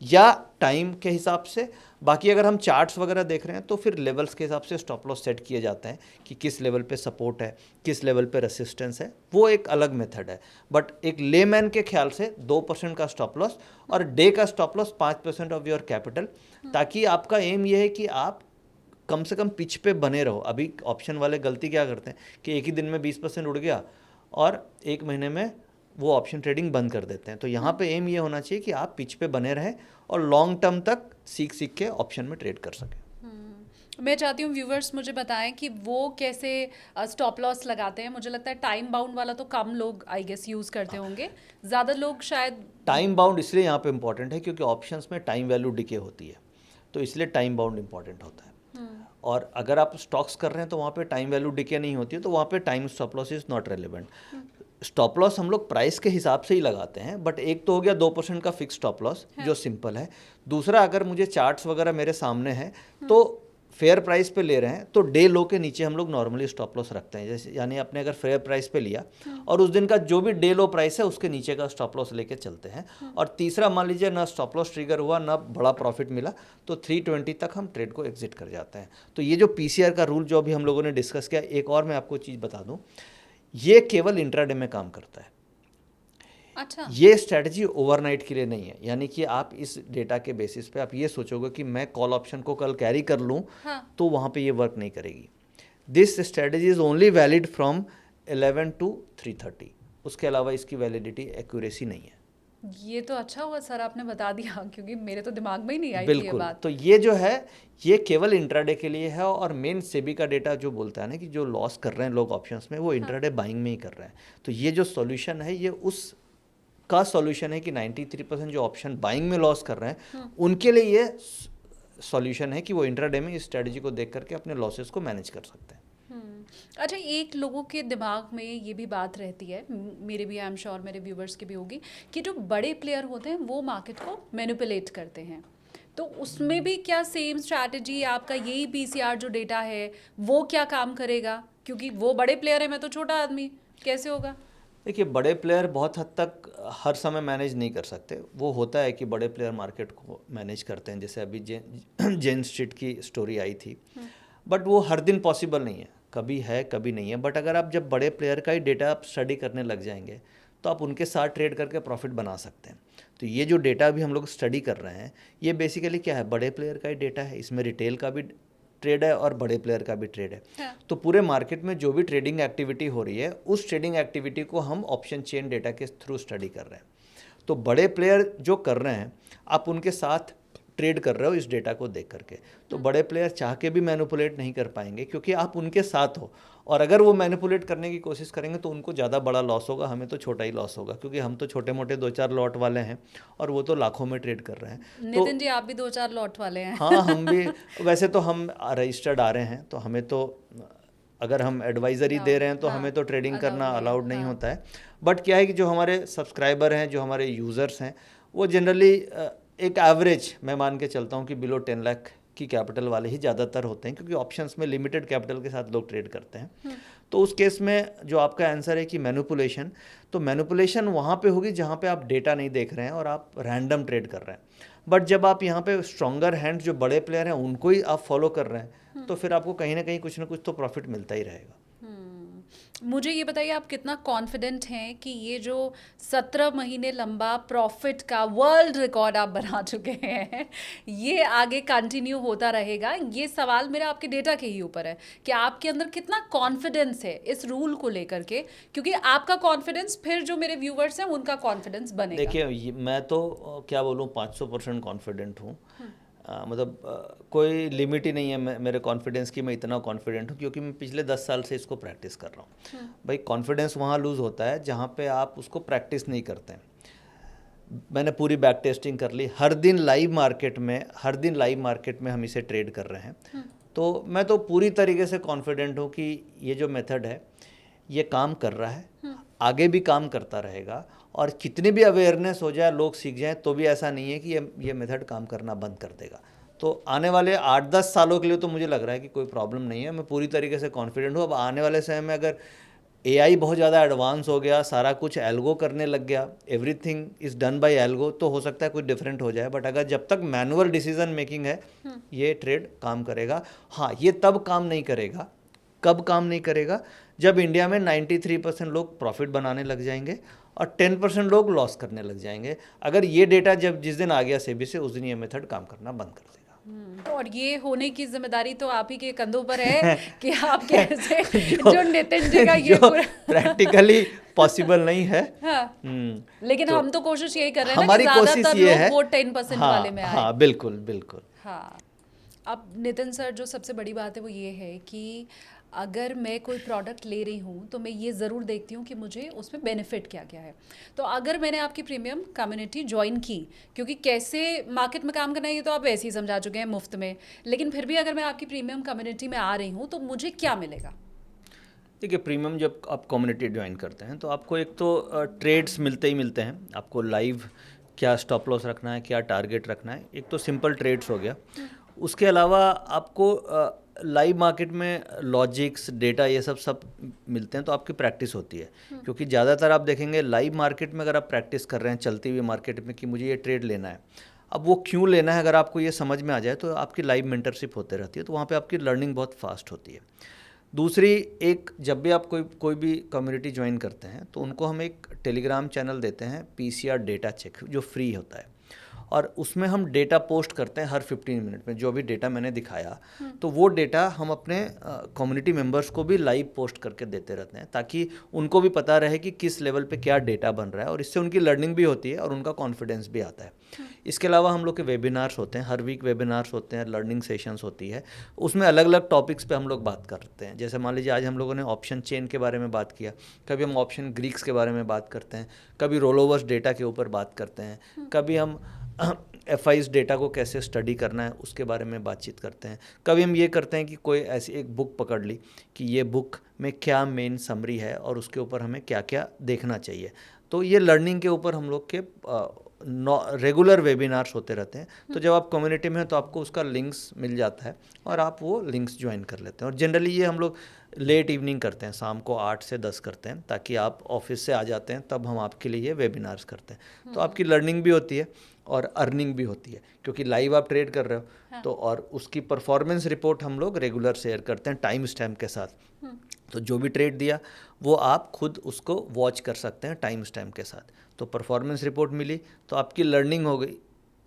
या टाइम के हिसाब से। बाकी अगर हम चार्ट्स वगैरह देख रहे हैं तो फिर लेवल्स के हिसाब से स्टॉप लॉस सेट किए जाते हैं कि किस लेवल पे सपोर्ट है, किस लेवल पे रेसिस्टेंस है, वो एक अलग मेथड है। बट एक लेमैन के ख्याल से 2% का स्टॉप लॉस और डे का stop loss 5% of your capital, ताकि आपका एम ये है कि आप कम से कम पिच पे बने रहो। अभी ऑप्शन वाले गलती क्या करते हैं कि एक ही दिन में 20% उड़ गया और एक महीने में वो ऑप्शन ट्रेडिंग बंद कर देते हैं। तो यहाँ पे एम ये होना चाहिए कि आप पिच पे बने रहें और लॉन्ग टर्म तक सीख के ऑप्शन में ट्रेड कर सकें। मैं चाहती हूँ व्यूवर्स मुझे बताएं कि वो कैसे स्टॉप लॉस लगाते हैं। मुझे लगता है टाइम बाउंड वाला तो कम लोग आई गेस यूज़ करते होंगे, ज़्यादा लोग शायद। टाइम बाउंड इसलिए यहाँ पे इम्पॉर्टेंट है क्योंकि ऑप्शंस में टाइम वैल्यू डिके होती है, तो इसलिए टाइम बाउंड इम्पॉर्टेंट होता है। और अगर आप स्टॉक्स कर रहे हैं तो वहाँ पे टाइम वैल्यू डिके नहीं होती है, तो वहाँ पे time stop loss is not relevant. Stop loss हम लोग प्राइस के हिसाब से ही लगाते हैं, बट एक तो हो गया 2% का फिक्स स्टॉप लॉस जो सिंपल है। दूसरा, अगर मुझे चार्ट्स वगैरह मेरे सामने हैं तो फेयर प्राइस पे ले रहे हैं तो डे लो के नीचे हम लोग नॉर्मली स्टॉप लॉस रखते हैं। जैसे यानी आपने अगर फेयर प्राइस पे लिया और उस दिन का जो भी डे लो प्राइस है उसके नीचे का स्टॉप लॉस लेके चलते हैं। और तीसरा, मान लीजिए ना स्टॉप लॉस ट्रिगर हुआ ना बड़ा प्रॉफिट मिला तो 320 तक हम ट्रेड को एग्जिट कर जाते हैं। तो ये जो पीसीआर का रूल जो अभी हम लोगों ने डिस्कस किया, एक और मैं आपको चीज़ बता दूँ, ये केवल इंट्राडे में काम करता है। अच्छा। ये स्ट्रैटेजी ओवरनाइट के लिए नहीं है, यानी कि आप इस डेटा के बेसिस पे आप ये सोचोगे कि मैं कॉल ऑप्शन को कल कैरी कर लूँ, हाँ। तो वहाँ पे ये वर्क नहीं करेगी। This strategy is only valid from 11 to 3:30, उसके अलावा इसकी वैलिडिटी एक्यूरेसी नहीं है। ये तो अच्छा हुआ सर आपने बता दिया, क्योंकि मेरे तो दिमाग में ही नहीं आई थी ये बिल्कुल। बात। तो ये जो है ये केवल इंट्राडे के लिए है, और मेन सेबी का डेटा जो बोलता है ना कि जो लॉस कर रहे हैं लोग ऑप्शंस में वो इंट्राडे बाइंग में ही कर रहे हैं। तो ये जो सॉल्यूशन है ये उस का सॉल्यूशन है कि 93% जो ऑप्शन बाइंग में लॉस कर रहे हैं उनके लिए ये सॉल्यूशन है कि वो इंट्राडे में इस स्ट्रेटजी को देख करके अपने लॉसेस को मैनेज कर सकते हैं। अच्छा, एक लोगों के दिमाग में ये भी बात रहती है, मेरे भी, आई एम श्योर मेरे व्यूवर्स की भी होगी, कि जो बड़े प्लेयर होते हैं वो मार्केट को मैनिपुलेट करते हैं। तो उसमें भी क्या सेम स्ट्रैटेजी, आपका यही पीसीआर जो डेटा है वो क्या काम करेगा? क्योंकि वो बड़े प्लेयर है, मैं तो छोटा आदमी, कैसे होगा? देखिए, बड़े प्लेयर बहुत हद तक हर समय मैनेज नहीं कर सकते। वो होता है कि बड़े प्लेयर मार्केट को मैनेज करते हैं, जैसे अभी जेन स्ट्रीट की स्टोरी आई थी, बट वो हर दिन पॉसिबल नहीं है, कभी है कभी नहीं है। बट अगर आप जब बड़े प्लेयर का ही डेटा आप स्टडी करने लग जाएंगे तो आप उनके साथ ट्रेड करके प्रॉफिट बना सकते हैं। तो ये जो डेटा अभी हम लोग स्टडी कर रहे हैं ये बेसिकली क्या है, बड़े प्लेयर का ही डेटा है। इसमें रिटेल का भी ट्रेड है और बड़े प्लेयर का भी ट्रेड है। हाँ। तो पूरे मार्केट में जो भी ट्रेडिंग एक्टिविटी हो रही है उस ट्रेडिंग एक्टिविटी को हम ऑप्शन चेन डेटा के थ्रू स्टडी कर रहे हैं। तो बड़े प्लेयर जो कर रहे हैं आप उनके साथ ट्रेड कर रहे हो इस डेटा को देख करके। तो बड़े प्लेयर चाह के भी मैनिपुलेट नहीं कर पाएंगे क्योंकि आप उनके साथ हो, और अगर वो मैनिपुलेट करने की कोशिश करेंगे तो उनको ज़्यादा बड़ा लॉस होगा, हमें तो छोटा ही लॉस होगा क्योंकि हम तो छोटे मोटे 2-4 लॉट वाले हैं और वो तो लाखों में ट्रेड कर रहे हैं। नितिन जी, आप भी 2-4 लॉट वाले हैं। हाँ, हम भी वैसे तो हम रजिस्टर्ड आ रहे हैं, तो हमें तो अगर हम एडवाइजरी दे रहे हैं तो हमें तो ट्रेडिंग करना अलाउड नहीं होता है। बट क्या है कि जो हमारे सब्सक्राइबर हैं, जो हमारे यूज़र्स हैं, वो जनरली एक एवरेज मैं मान के चलता हूँ कि बिलो 10 लाख की कैपिटल वाले ही ज़्यादातर होते हैं क्योंकि ऑप्शंस में लिमिटेड कैपिटल के साथ लोग ट्रेड करते हैं। तो उस केस में जो आपका आंसर है कि मैनिपुलेशन, तो मैनिपुलेशन वहाँ पे होगी जहाँ पे आप डेटा नहीं देख रहे हैं और आप रैंडम ट्रेड कर रहे हैं। बट जब आप यहाँ पे स्ट्रॉन्गर हैंड जो बड़े प्लेयर हैं उनको ही आप फॉलो कर रहे हैं तो फिर आपको कहीं ना कहीं कुछ ना कुछ तो प्रॉफिट मिलता ही रहेगा। मुझे ये बताइए, आप कितना कॉन्फिडेंट हैं कि ये जो 17 महीने लंबा प्रॉफिट का वर्ल्ड रिकॉर्ड आप बना चुके हैं ये आगे कंटिन्यू होता रहेगा? ये सवाल मेरा आपके डेटा के ही ऊपर है कि आपके अंदर कितना कॉन्फिडेंस है इस रूल को लेकर के, क्योंकि आपका कॉन्फिडेंस फिर जो मेरे व्यूवर्स हैं उनका कॉन्फिडेंस बनेगा। देखिए, मैं तो क्या बोलूँ 500% कॉन्फिडेंट हूँ। कोई लिमिट ही नहीं है मेरे कॉन्फिडेंस की, मैं इतना कॉन्फिडेंट हूँ क्योंकि मैं पिछले 10 साल से इसको प्रैक्टिस कर रहा हूँ। भाई, कॉन्फिडेंस वहाँ लूज़ होता है जहाँ पे आप उसको प्रैक्टिस नहीं करते हैं। मैंने पूरी बैक टेस्टिंग कर ली, हर दिन लाइव मार्केट में हम इसे ट्रेड कर रहे हैं। तो मैं तो पूरी तरीके से कॉन्फिडेंट हूँ कि ये जो मेथड है ये काम कर रहा है, आगे भी काम करता रहेगा, और कितनी भी अवेयरनेस हो जाए, लोग सीख जाएं, तो भी ऐसा नहीं है कि ये मेथड काम करना बंद कर देगा। तो आने वाले 8-10 सालों के लिए तो मुझे लग रहा है कि कोई प्रॉब्लम नहीं है, मैं पूरी तरीके से कॉन्फिडेंट हूँ। अब आने वाले समय में अगर AI बहुत ज़्यादा एडवांस हो गया, सारा कुछ एल्गो करने लग गया, everything is done by algo, तो हो सकता है कुछ डिफरेंट हो जाए। बट अगर जब तक मैनुअल डिसीजन मेकिंग है ये ट्रेड काम करेगा। हाँ, ये तब काम नहीं करेगा, कब काम नहीं करेगा, जब इंडिया में 93% लोग प्रॉफिट बनाने लग जाएंगे और 10% लोग लॉस करने लग जाएंगे। अगर ये डेटा जब जिस दिन आ गया सेबी से, उस दिन ये मेथड काम करना बंद कर देगा। और ये होने की जिम्मेदारी तो आप ही के कंधों पर है कि आप कैसे जो नितिन जी का ये पूरा प्रैक्टिकली पॉसिबल नहीं है। हाँ, लेकिन हम तो कोशिश यही कर रहे हैं ना हमारी कि कोशिश ज्यादातर ये लोग है, वो 10% हाँ, वाले में आए। हाँ, बिल्कुल बिल्कुल। हाँ। अब नितिन सर, जो सबसे बड़ी बात है वो ये है कि अगर मैं कोई प्रोडक्ट ले रही हूँ तो मैं ये ज़रूर देखती हूँ कि मुझे उसमें बेनिफिट क्या क्या है। तो अगर मैंने आपकी प्रीमियम कम्युनिटी ज्वाइन की, क्योंकि कैसे मार्केट में काम करना है ये तो आप वैसे ही समझा चुके हैं मुफ्त में, लेकिन फिर भी अगर मैं आपकी प्रीमियम कम्युनिटी में आ रही हूँ तो मुझे क्या मिलेगा? देखिए, प्रीमियम जब आप कम्युनिटी ज्वाइन करते हैं तो आपको एक तो ट्रेड्स मिलते ही मिलते हैं। आपको लाइव क्या स्टॉप लॉस रखना है, क्या टारगेट रखना है, एक तो सिंपल ट्रेड्स हो गया। उसके अलावा आपको लाइव मार्केट में लॉजिक्स, डेटा, ये सब मिलते हैं, तो आपकी प्रैक्टिस होती है। क्योंकि ज़्यादातर आप देखेंगे लाइव मार्केट में अगर आप प्रैक्टिस कर रहे हैं चलती हुई मार्केट में कि मुझे ये ट्रेड लेना है, अब वो क्यों लेना है, अगर आपको ये समझ में आ जाए तो आपकी लाइव मेंटरशिप होते रहती है, तो वहाँ पे आपकी लर्निंग बहुत फास्ट होती है। दूसरी, एक जब भी आप कोई भी कम्युनिटी ज्वाइन करते हैं तो उनको हम एक टेलीग्राम चैनल देते हैं PCR डेटा चेक, जो फ्री होता है, और उसमें हम डेटा पोस्ट करते हैं हर 15 मिनट में। जो भी डेटा मैंने दिखाया तो वो डेटा हम अपने कम्युनिटी मेंबर्स को भी लाइव पोस्ट करके देते रहते हैं, ताकि उनको भी पता रहे कि किस लेवल पे क्या डेटा बन रहा है, और इससे उनकी लर्निंग भी होती है और उनका कॉन्फिडेंस भी आता है। इसके अलावा हम लोग के वेबिनार्स होते हैं, हर वीक वेबिनार्स होते हैं, लर्निंग सेशंस होती है, उसमें अलग अलग टॉपिक्स पे हम लोग बात करते हैं। जैसे मान लीजिए आज हम लोगों ने ऑप्शन चेन के बारे में बात किया, कभी हम ऑप्शन ग्रीक्स के बारे में बात करते हैं, कभी रोलोवर्स डेटा के ऊपर बात करते हैं, कभी हम FIs डेटा को कैसे स्टडी करना है उसके बारे में बातचीत करते हैं, कभी हम ये करते हैं कि कोई ऐसी एक बुक पकड़ ली कि ये बुक में क्या मेन समरी है और उसके ऊपर हमें क्या क्या देखना चाहिए। तो ये लर्निंग के ऊपर हम लोग के रेगुलर वेबिनार्स होते रहते हैं। तो जब आप कम्युनिटी में हैं तो आपको उसका लिंक्स मिल जाता है और आप वो लिंक्स ज्वाइन कर लेते हैं। और जनरली ये हम लोग लेट इवनिंग करते हैं, शाम को 8 से 10 करते हैं, ताकि आप ऑफिस से आ जाते हैं तब हम आपके लिए ये वेबिनार्स करते हैं। तो आपकी लर्निंग भी होती है और अर्निंग भी होती है, क्योंकि लाइव आप ट्रेड कर रहे हो। हाँ। तो और उसकी परफॉर्मेंस रिपोर्ट हम लोग रेगुलर शेयर करते हैं टाइम स्टैम्प के साथ। तो जो भी ट्रेड दिया वो आप खुद उसको वॉच कर सकते हैं टाइम स्टैम्प के साथ। तो परफॉर्मेंस रिपोर्ट मिली तो आपकी लर्निंग हो गई,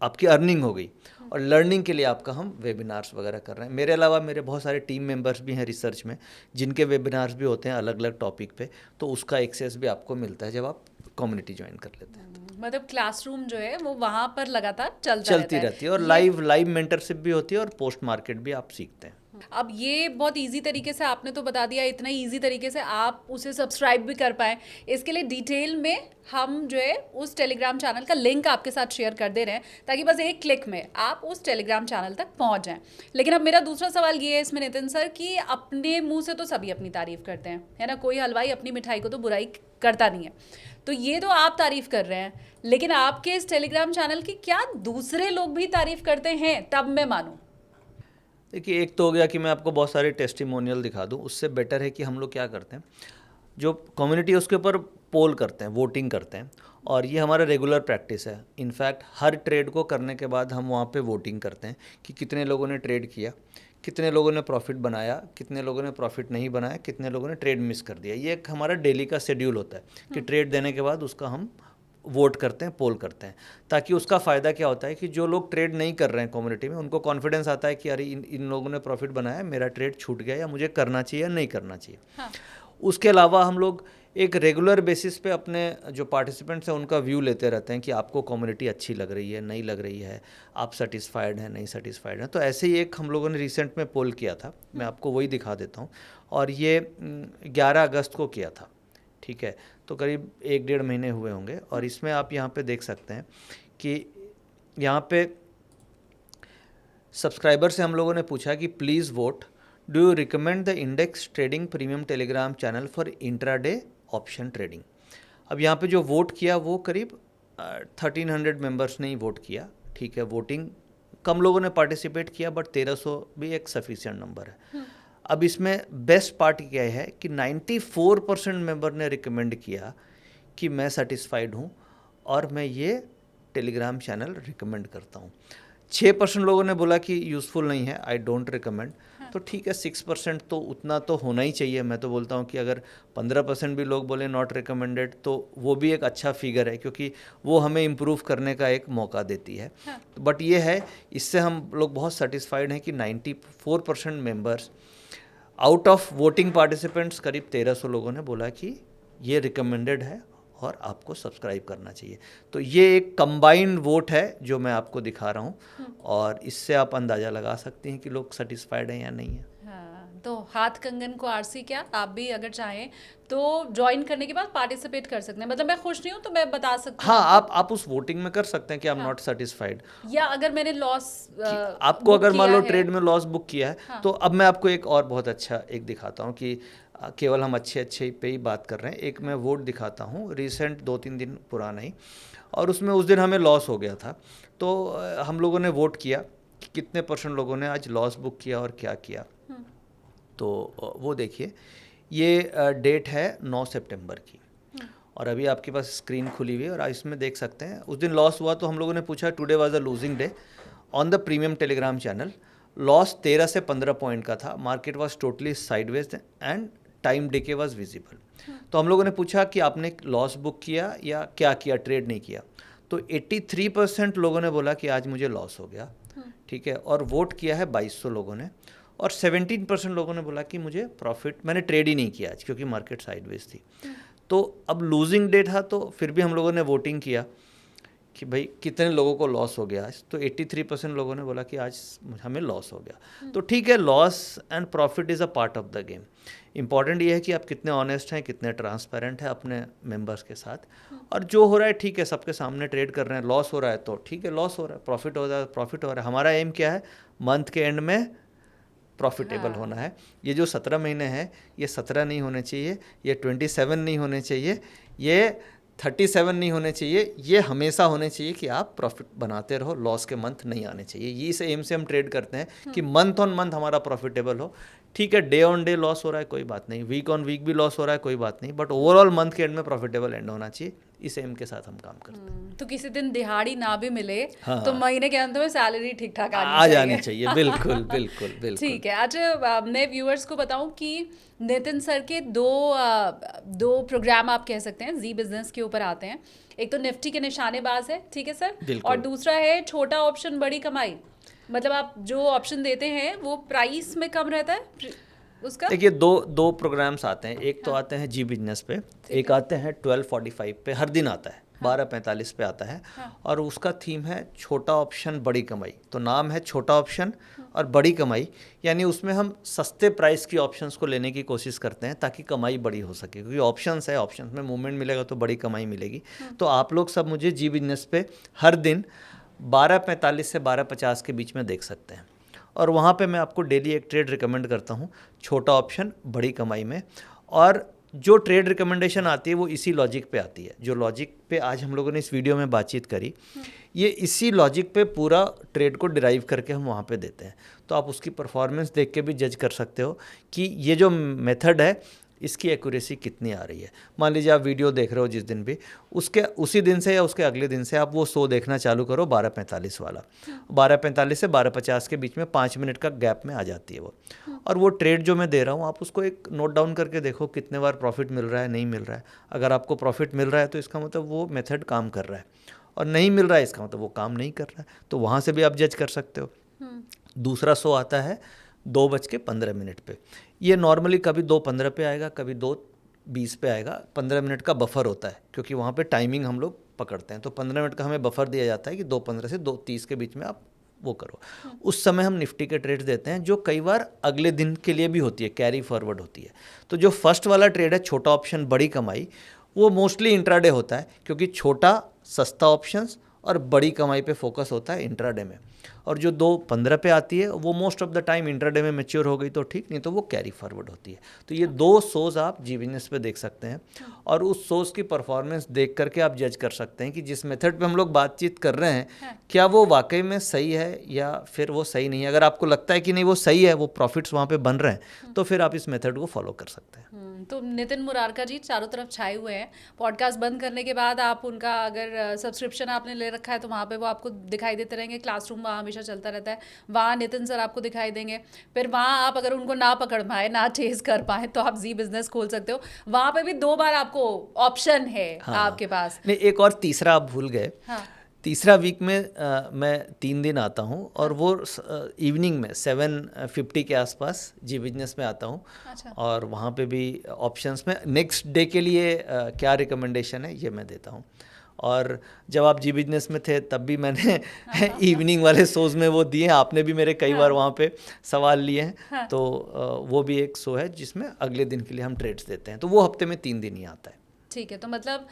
आपकी अर्निंग हो गई, और लर्निंग के लिए आपका हम वेबिनार्स वगैरह कर रहे हैं। मेरे अलावा मेरे बहुत सारे टीम मेंबर्स भी हैं रिसर्च में, जिनके वेबिनार्स भी होते हैं अलग अलग टॉपिक पे, तो उसका एक्सेस भी आपको मिलता है जब आप कम्युनिटी ज्वाइन कर लेते हैं। मतलब क्लासरूम जो है वो वहाँ पर लगातार चलती रहती है और लाइव मेंटरशिप भी होती है और पोस्ट मार्केट भी आप सीखते हैं। अब ये बहुत इजी तरीके से आपने तो बता दिया, इतना इजी तरीके से आप उसे सब्सक्राइब भी कर पाएँ। इसके लिए डिटेल में हम जो है उस टेलीग्राम चैनल का लिंक आपके साथ शेयर कर दे रहे हैं, ताकि बस एक क्लिक में आप उस टेलीग्राम चैनल तक पहुंच जाएं। लेकिन अब मेरा दूसरा सवाल ये है इसमें नितिन सर, कि अपने मुंह से तो सभी अपनी तारीफ करते हैं, है ना, कोई हलवाई अपनी मिठाई को तो बुराई करता नहीं है। तो ये तो आप तारीफ कर रहे हैं, लेकिन आपके इस टेलीग्राम चैनल की क्या दूसरे लोग भी तारीफ करते हैं? तब मैं मानूं। देखिए, एक तो हो गया कि मैं आपको बहुत सारे टेस्टिमोनियल दिखा दूं, उससे बेटर है कि हम लोग क्या करते हैं, जो कम्युनिटी है उसके ऊपर पोल करते हैं, वोटिंग करते हैं, और ये हमारा रेगुलर प्रैक्टिस है। इनफैक्ट हर ट्रेड को करने के बाद हम वहाँ पे वोटिंग करते हैं कि कितने लोगों ने ट्रेड किया, कितने लोगों ने प्रॉफिट बनाया, कितने लोगों ने प्रॉफिट नहीं बनाया, कितने लोगों ने ट्रेड मिस कर दिया। ये एक हमारा डेली का शेड्यूल होता है कि ट्रेड देने के बाद उसका हम वोट करते हैं, पोल करते हैं, ताकि उसका फ़ायदा क्या होता है कि जो लोग ट्रेड नहीं कर रहे हैं कम्युनिटी में, उनको कॉन्फिडेंस आता है कि अरे इन लोगों ने प्रॉफिट बनाया, मेरा ट्रेड छूट गया, या मुझे करना चाहिए या नहीं करना चाहिए। हाँ। उसके अलावा हम लोग एक रेगुलर बेसिस पे अपने जो पार्टिसिपेंट्स हैं उनका व्यू लेते रहते हैं कि आपको कम्युनिटी अच्छी लग रही है, नहीं लग रही है, आप सेटिस्फाइड हैं, नहीं सेटिस्फाइड हैं। तो ऐसे ही एक हम लोगों ने रिसेंट में पोल किया था, मैं आपको वही दिखा देता हूँ, और ये 11 अगस्त को किया था, ठीक है, तो करीब 1-1.5 महीने हुए होंगे। और इसमें आप यहाँ पे देख सकते हैं कि यहाँ पे सब्सक्राइबर से हम लोगों ने पूछा कि please vote, do you recommend the index trading premium Telegram channel for intraday option trading. अब यहाँ पे जो वोट किया वो करीब 1300 मेंबर्स ने ही वोट किया, ठीक है, वोटिंग कम लोगों ने पार्टिसिपेट किया, बट 1300 भी एक सफिशिएंट नंबर है। अब इसमें बेस्ट पार्ट क्या है कि 94% मेंबर ने रिकमेंड किया कि मैं सेटिस्फाइड हूँ और मैं ये टेलीग्राम चैनल रिकमेंड करता हूँ। 6% लोगों ने बोला कि यूज़फुल नहीं है, आई डोंट रिकमेंड। तो ठीक है, 6% तो उतना तो होना ही चाहिए। मैं तो बोलता हूँ कि अगर 15% भी लोग बोले नॉट रिकमेंडेड, तो वो भी एक अच्छा फिगर है, क्योंकि वो हमें इम्प्रूव करने का एक मौका देती है। बट ये है, इससे हम लोग बहुत सेटिस्फाइड हैं कि 94% members out of voting participants, करीब 1300 लोगों ने बोला कि ये रिकमेंडेड है और आपको सब्सक्राइब करना चाहिए। तो ये एक कंबाइंड वोट है जो मैं आपको दिखा रहा हूँ, और इससे आप अंदाज़ा लगा सकते हैं कि लोग सेटिस्फाइड हैं या नहीं है। हाँ, तो हाथ कंगन को आरसी, क्या आप भी अगर चाहें तो ज्वाइन करने के बाद पार्टिसिपेट कर सकते हैं। मतलब मैं खुश नहीं हूँ तो मैं बता सकती हूँ। हाँ, आप उस वोटिंग में कर सकते हैं कि आई एम नॉट सेटिस्फाइड, या अगर मैंने लॉस आपको अगर मान लो ट्रेड में लॉस बुक किया है, तो अब मैं आपको एक और बहुत अच्छा एक दिखाता हूँ कि केवल हम अच्छे पे ही बात कर रहे हैं। एक मैं वोट दिखाता हूँ, रिसेंट 2-3 दिन पुराना ही, और उसमें उस दिन हमें लॉस हो गया था। तो हम लोगों ने वोट किया कि कितने % लोगों ने आज लॉस बुक किया और क्या किया। तो वो देखिए, ये डेट है 9 सितंबर की, और अभी आपके पास स्क्रीन खुली हुई है और इसमें देख सकते हैं उस दिन लॉस हुआ। तो हम लोगों ने पूछा today was a losing day on the premium Telegram channel. Loss 13 से 15 पॉइंट का था, market was totally sideways and time decay was visible. तो हम लोगों ने पूछा कि आपने लॉस बुक किया या क्या किया, ट्रेड नहीं किया। तो 83% लोगों ने बोला कि आज मुझे लॉस हो गया, ठीक है, और वोट किया है 2200 लोगों ने, और 17% लोगों ने बोला कि मुझे प्रॉफिट, मैंने ट्रेड ही नहीं किया आज क्योंकि मार्केट साइडवेज थी। तो अब लूजिंग डे था, तो फिर भी हम लोगों ने वोटिंग किया कि भाई कितने लोगों को लॉस हो गया आज। तो 83% लोगों ने बोला कि आज हमें लॉस हो गया। तो ठीक है, loss and profit is a part of the game. Important ये है कि आप कितने ऑनेस्ट हैं, कितने ट्रांसपेरेंट हैं अपने मेंबर्स के साथ, और जो हो रहा है ठीक है, सबके सामने ट्रेड कर रहे हैं। लॉस हो रहा है तो ठीक है, लॉस हो रहा है, प्रॉफिट हो रहा है, प्रॉफिट हो रहा है। हमारा एम क्या है, मंथ के एंड में प्रॉफिटेबल होना है। ये जो 17 महीने हैं, ये 17 नहीं होने चाहिए, ये 27 नहीं होने चाहिए, ये 37 नहीं होने चाहिए, ये हमेशा होने चाहिए कि आप प्रॉफिट बनाते रहो, लॉस के मंथ नहीं आने चाहिए। ये इस एम से हम ट्रेड करते हैं कि मंथ ऑन मंथ हमारा प्रॉफिटेबल हो। ठीक है, डे ऑन डे लॉस हो रहा है कोई बात नहीं, वीक ऑन वीक भी लॉस हो रहा है कोई बात नहीं, बट ओवरऑल मंथ के एंड में प्रॉफिटेबल एंड होना चाहिए। इस एम के साथ हम काम करते हैं। तो किसी दिन दिहाड़ी ना भी मिले, तो महीने के अंत में सैलरी ठीक ठाक आ जानी चाहिए। बिल्कुल बिल्कुल बिल्कुल। ठीक है। अच्छा, मैं व्यूअर्स को बताऊं कि नितिन सर के दो प्रोग्राम आप कह सकते हैं जी बिजनेस के ऊपर आते हैं। एक तो निफ्टी के निशानेबाज है, ठीक है सर, और दूसरा है छोटा ऑप्शन बड़ी कमाई। मतलब आप जो ऑप्शन देते हैं वो प्राइस में कम रहता है उसका? देखिए दो प्रोग्राम्स आते हैं, एक तो आते हैं जी बिजनेस पे, एक आते हैं 12:45 पे, हर दिन आता है, 12:45 पे आता है, और उसका थीम है छोटा ऑप्शन बड़ी कमाई। तो नाम है छोटा ऑप्शन और बड़ी कमाई, यानी उसमें हम सस्ते प्राइस की ऑप्शंस को लेने की कोशिश करते हैं ताकि कमाई बड़ी हो सके, क्योंकि ऑप्शंस है, ऑप्शंस में मूवमेंट मिलेगा तो बड़ी कमाई मिलेगी। तो आप लोग सब मुझे जी बिजनेस पे हर दिन 12:45 से 12:50 के बीच में देख सकते हैं, और वहाँ पे मैं आपको डेली एक ट्रेड रिकमेंड करता हूँ, छोटा ऑप्शन बड़ी कमाई में। और जो ट्रेड रिकमेंडेशन आती है वो इसी लॉजिक पे आती है, जो लॉजिक पे आज हम लोगों ने इस वीडियो में बातचीत करी, ये इसी लॉजिक पे पूरा ट्रेड को डिराइव करके हम वहाँ पे देते हैं। तो आप उसकी परफॉर्मेंस देख के भी जज कर सकते हो कि ये जो मेथड है इसकी एक्यूरेसी कितनी आ रही है। मान लीजिए आप वीडियो देख रहे हो जिस दिन भी, उसके उसी दिन से या उसके अगले दिन से आप वो शो देखना चालू करो 12:45 वाला। 12:45 से 12:50 के बीच में 5 मिनट का गैप में आ जाती है वो। और वो ट्रेड जो मैं दे रहा हूँ आप उसको एक नोट डाउन करके देखो कितने बार प्रॉफिट मिल रहा है, नहीं मिल रहा है। अगर आपको प्रॉफिट मिल रहा है तो इसका मतलब वो मेथड काम कर रहा है, और नहीं मिल रहा है इसका मतलब वो काम नहीं कर रहा है। तो वहाँ से भी आप जज कर सकते हो। दूसरा शो आता है 2:15 पे। ये नॉर्मली कभी 2:15 पे आएगा, कभी 2:20 पे आएगा। 15 मिनट का बफर होता है, क्योंकि वहाँ पे टाइमिंग हम लोग पकड़ते हैं, तो 15 मिनट का हमें बफर दिया जाता है कि 2:15 से 2:30 के बीच में आप वो करो। उस समय हम निफ्टी के ट्रेड्स देते हैं, जो कई बार अगले दिन के लिए भी होती है, कैरी फॉरवर्ड होती है। तो जो फर्स्ट वाला ट्रेड है छोटा ऑप्शन बड़ी कमाई, वो मोस्टली इंट्राडे होता है, क्योंकि छोटा सस्ता ऑप्शंस और बड़ी कमाई पे फोकस होता है इंट्राडे में। और जो 2:15 पे आती है वो most of the time intraday में मैच्योर हो गई तो ठीक, नहीं तो वो कैरी फॉरवर्ड होती है। तो ये दो शोज़ आप जी बिजनेस पे देख सकते हैं, और उस शोज़ की परफॉर्मेंस देख करके आप जज कर सकते हैं कि जिस मेथड पे हम लोग बातचीत कर रहे हैं क्या वो वाकई में सही है या फिर वो सही नहीं है। अगर आपको लगता है कि नहीं वो सही है, वो प्रॉफिट्स वहाँ पे बन रहे हैं, तो फिर आप इस मेथड को फॉलो कर सकते हैं। तो नितिन मुरारका जी चारों तरफ छाए हुए हैं। पॉडकास्ट बंद करने के बाद आप उनका अगर सब्सक्रिप्शन आपने ले रखा है तो वहाँ पे वो आपको दिखाई देते रहेंगे। क्लासरूम वहाँ हमेशा चलता रहता है, वहाँ नितिन सर आपको दिखाई देंगे। फिर वहाँ आप अगर उनको ना पकड़ पाए, ना चेज कर पाए, तो आप जी बिजनेस खोल सकते हो। वहाँ पे भी 2 बार आपको ऑप्शन है आपके पास। नहीं, एक और तीसरा आप भूल गए। तीसरा वीक में मैं 3 दिन आता हूँ, और वो इवनिंग में 7:50 के आसपास जी बिजनेस में आता हूँ। अच्छा। और वहाँ पे भी ऑप्शंस में नेक्स्ट डे के लिए क्या रिकमेंडेशन है ये मैं देता हूँ। और जब आप जी बिजनेस में थे तब भी मैंने इवनिंग वाले शोज़ में वो दिए, आपने भी मेरे कई बार वहाँ पे सवाल लिए हैं। तो वो भी एक शो है जिसमें अगले दिन के लिए हम ट्रेड्स देते हैं, तो वो हफ्ते में 3 दिन ही आता है। ठीक है, तो मतलब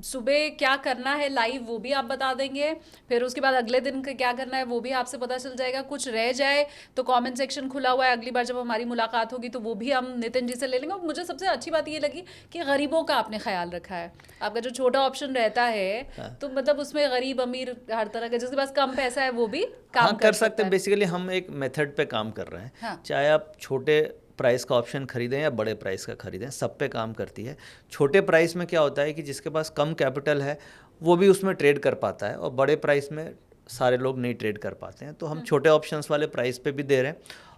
सुबह क्या करना है लाइव वो भी आप बता देंगे, फिर उसके बाद अगले दिन का क्या करना है वो भी आपसे पता चल जाएगा। कुछ रह जाए तो कमेंट सेक्शन खुला हुआ है, अगली बार जब हमारी मुलाकात होगी तो वो भी हम नितिन जी से ले लेंगे। और मुझे सबसे अच्छी बात ये लगी कि गरीबों का आपने ख्याल रखा है। आपका जो छोटा ऑप्शन रहता है तो मतलब उसमें गरीब अमीर हर तरह का, जिसके पास कम पैसा है वो भी काम कर सकते हैं। बेसिकली हम एक मेथड पे काम कर रहे हैं, चाहे आप छोटे प्राइस का ऑप्शन खरीदें या बड़े प्राइस का खरीदें, सब पे काम करती है। छोटे प्राइस में क्या होता है कि जिसके पास कम कैपिटल है वो भी उसमें ट्रेड कर पाता है, और बड़े प्राइस में सारे लोग नहीं ट्रेड कर पाते हैं। तो हम छोटे ऑप्शंस वाले प्राइस पे भी दे रहे हैं,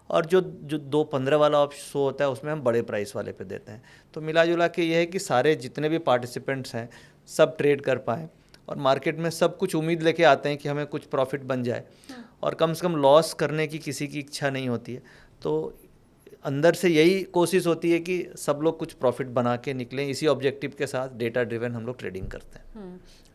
और जो 2:15 वाला ऑप्शन होता है उसमें हम बड़े प्राइस वाले पे देते हैं। तो मिला जुला के ये है कि सारे जितने भी पार्टिसिपेंट्स हैं सब ट्रेड कर पाएँ, और मार्केट में सब कुछ उम्मीद लेके आते हैं कि हमें कुछ प्रॉफिट बन जाए, और कम से कम लॉस करने की किसी की इच्छा नहीं होती है। तो अंदर से यही कोशिश होती है कि सब लोग कुछ प्रॉफिट बना के निकलें। इसी ऑब्जेक्टिव के साथ डेटा ड्रिवन हम लोग ट्रेडिंग करते हैं।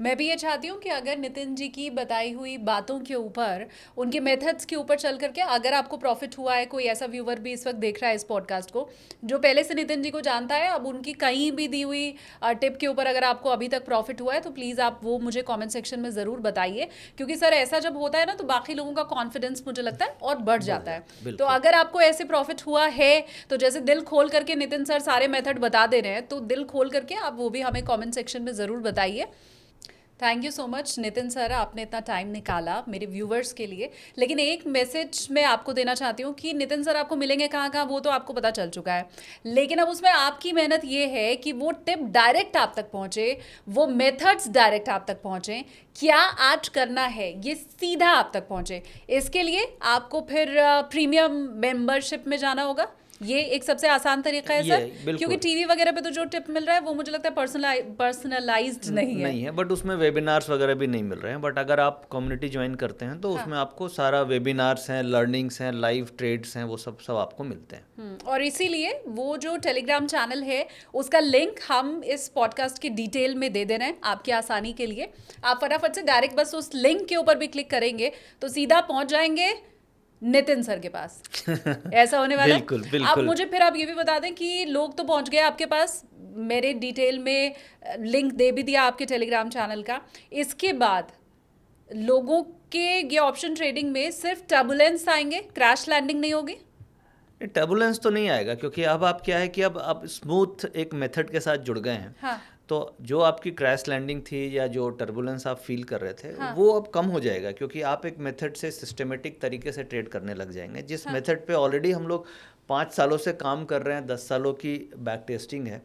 मैं भी ये चाहती हूँ कि अगर नितिन जी की बताई हुई बातों के ऊपर, उनके मेथड्स के ऊपर चल करके अगर आपको प्रॉफिट हुआ है, कोई ऐसा व्यूवर भी इस वक्त देख रहा है इस पॉडकास्ट को जो पहले से नितिन जी को जानता है, अब उनकी कहीं भी दी हुई टिप के ऊपर अगर आपको अभी तक प्रॉफिट हुआ है तो प्लीज़ आप वो मुझे कॉमेंट सेक्शन में ज़रूर बताइए, क्योंकि सर ऐसा जब होता है ना तो बाकी लोगों का कॉन्फिडेंस मुझे लगता है और बढ़ जाता है। तो अगर आपको ऐसे प्रॉफिट हुआ है तो जैसे दिल खोल करके नितिन सर सारे मेथड बता दे रहे हैं, तो दिल खोल करके आप वो भी हमें कॉमेंट सेक्शन में ज़रूर बताइए। Thank you so much Nitin sir, आपने इतना टाइम निकाला मेरे व्यूवर्स के लिए। लेकिन एक मैसेज मैं आपको देना चाहती हूँ कि नितिन सर आपको मिलेंगे कहाँ कहाँ वो तो आपको पता चल चुका है, लेकिन अब उसमें आपकी मेहनत ये है कि वो टिप डायरेक्ट आप तक पहुँचे, वो मेथड्स डायरेक्ट आप तक पहुँचे, क्या आज करना है ये सीधा आप तक पहुँचे। इसके लिए आपको फिर प्रीमियम मेंबरशिप में जाना होगा। ये एक सबसे आसान तरीका है ये सर, बिल्कुल। क्योंकि टीवी वगैरह पे तो जो टिप मिल रहा है वो मुझे लगता है पर्सनलाइज्ड नहीं है। नहीं है, बट उसमें वेबिनार्स वगैरह भी नहीं मिल रहे हैं। बट अगर आप कम्युनिटी ज्वाइन करते हैं तो उसमें आपको सारा वेबिनार्स हैं, लर्निंग्स हैं, लाइव ट्रेड्स हैं, वो सब आपको मिलते हैं। और इसीलिए वो जो टेलीग्राम चैनल है उसका लिंक हम इस पॉडकास्ट की डिटेल में दे दे रहे हैं आपकी आसानी के लिए। आप फटाफट से डायरेक्ट बस उस लिंक के ऊपर भी क्लिक करेंगे तो सीधा पहुंच जाएंगे नितिन सर के पास। ऐसा होने वाला है। बिल्कुल, बिल्कुल। आप मुझे फिर आप ये भी बता दें कि लोग तो पहुंच गए आपके पास, मेरे डिटेल में लिंक दे भी दिया आपके टेलीग्राम चैनल का। इसके बाद लोगों के ये ऑप्शन ट्रेडिंग में सिर्फ टर्बुलेंस आएंगे, क्रैश लैंडिंग नहीं होगी? टर्बुलेंस तो नहीं आएगा, क्योंकि अब आप क्या है कि अब आप स्मूथ एक मेथड के साथ जुड़ गए हैं। हाँ। तो जो आपकी क्रैश लैंडिंग थी या जो टर्बुलेंस आप फील कर रहे थे, वो अब कम हो जाएगा, क्योंकि आप एक मेथड से सिस्टमेटिक तरीके से ट्रेड करने लग जाएंगे। जिस मेथड पे ऑलरेडी हम लोग 5 सालों से काम कर रहे हैं, 10 सालों की बैक टेस्टिंग है,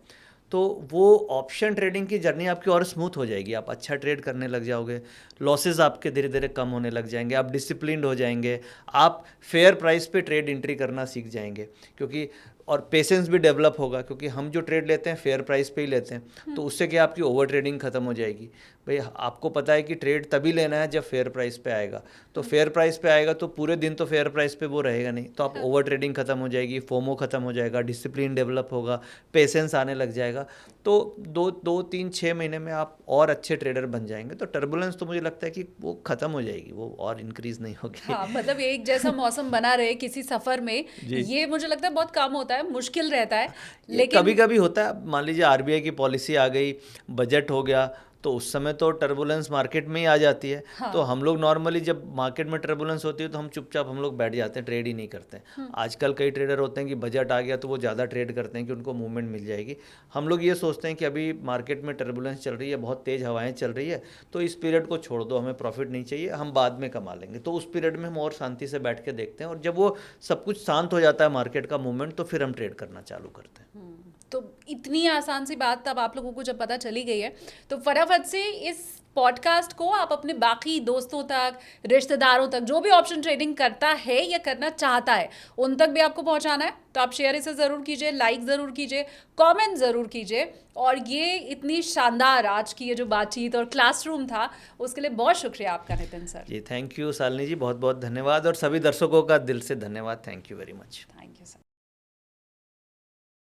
तो वो ऑप्शन ट्रेडिंग की जर्नी आपकी और स्मूथ हो जाएगी। आप अच्छा ट्रेड करने लग जाओगे, लॉसेस आपके धीरे धीरे कम होने लग जाएंगे, आप डिसिप्लिन्ड हो जाएंगे, आप फेयर प्राइस पे ट्रेड एंट्री करना सीख जाएंगे, क्योंकि और पेशेंस भी डेवलप होगा, क्योंकि हम जो ट्रेड लेते हैं फेयर प्राइस पे ही लेते हैं। तो उससे क्या आपकी ओवर ट्रेडिंग खत्म हो जाएगी। भाई आपको पता है कि ट्रेड तभी लेना है जब फेयर प्राइस पे आएगा, तो फेयर प्राइस पे आएगा तो पूरे दिन तो फेयर प्राइस पे वो रहेगा नहीं, तो आप ओवर ट्रेडिंग खत्म हो जाएगी, फोमो खत्म हो जाएगा, डिसिप्लिन डेवलप होगा, पेशेंस आने लग जाएगा। तो 2-3-6 महीने में आप और अच्छे ट्रेडर बन जाएंगे। तो टर्बुलेंस तो मुझे लगता है कि वो खत्म हो जाएगी, वो और इंक्रीज नहीं होगी। हाँ, मतलब एक जैसा मौसम बना रहे किसी सफर में, ये मुझे लगता है बहुत कम होता है, मुश्किल रहता है। लेकिन कभी कभी होता है, मान लीजिए आरबीआई की पॉलिसी आ गई, बजट हो गया, तो उस समय तो टर्बुलेंस मार्केट में ही आ जाती है। तो हम लोग नॉर्मली जब मार्केट में टर्बुलेंस होती है तो हम चुपचाप हम लोग बैठ जाते हैं, ट्रेड ही नहीं करते हैं। आजकल कई ट्रेडर होते हैं कि बजट आ गया तो वो ज़्यादा ट्रेड करते हैं कि उनको मूवमेंट मिल जाएगी। हम लोग ये सोचते हैं कि अभी मार्केट में टर्बुलेंस चल रही है, बहुत तेज़ हवाएं चल रही है, तो इस पीरियड को छोड़ दो, हमें प्रॉफिट नहीं चाहिए, हम बाद में कमा लेंगे। तो उस पीरियड में हम और शांति से बैठ के देखते हैं, और जब वो सब कुछ शांत हो जाता है मार्केट का मूवमेंट, तो फिर हम ट्रेड करना चालू करते हैं। तो इतनी आसान सी बात तब आप लोगों को जब पता चली गई है, तो फटाफट से इस पॉडकास्ट को आप अपने बाकी दोस्तों तक, रिश्तेदारों तक, जो भी ऑप्शन ट्रेडिंग करता है या करना चाहता है, उन तक भी आपको पहुंचाना है। तो आप शेयर इसे ज़रूर कीजिए, लाइक ज़रूर कीजिए, कमेंट ज़रूर कीजिए। और ये इतनी शानदार आज की ये जो बातचीत और क्लासरूम था, उसके लिए बहुत शुक्रिया आपका नितिन सर। जी थैंक यू शालिनी जी, बहुत बहुत धन्यवाद, और सभी दर्शकों का दिल से धन्यवाद। Thank you very much. Thank you sir.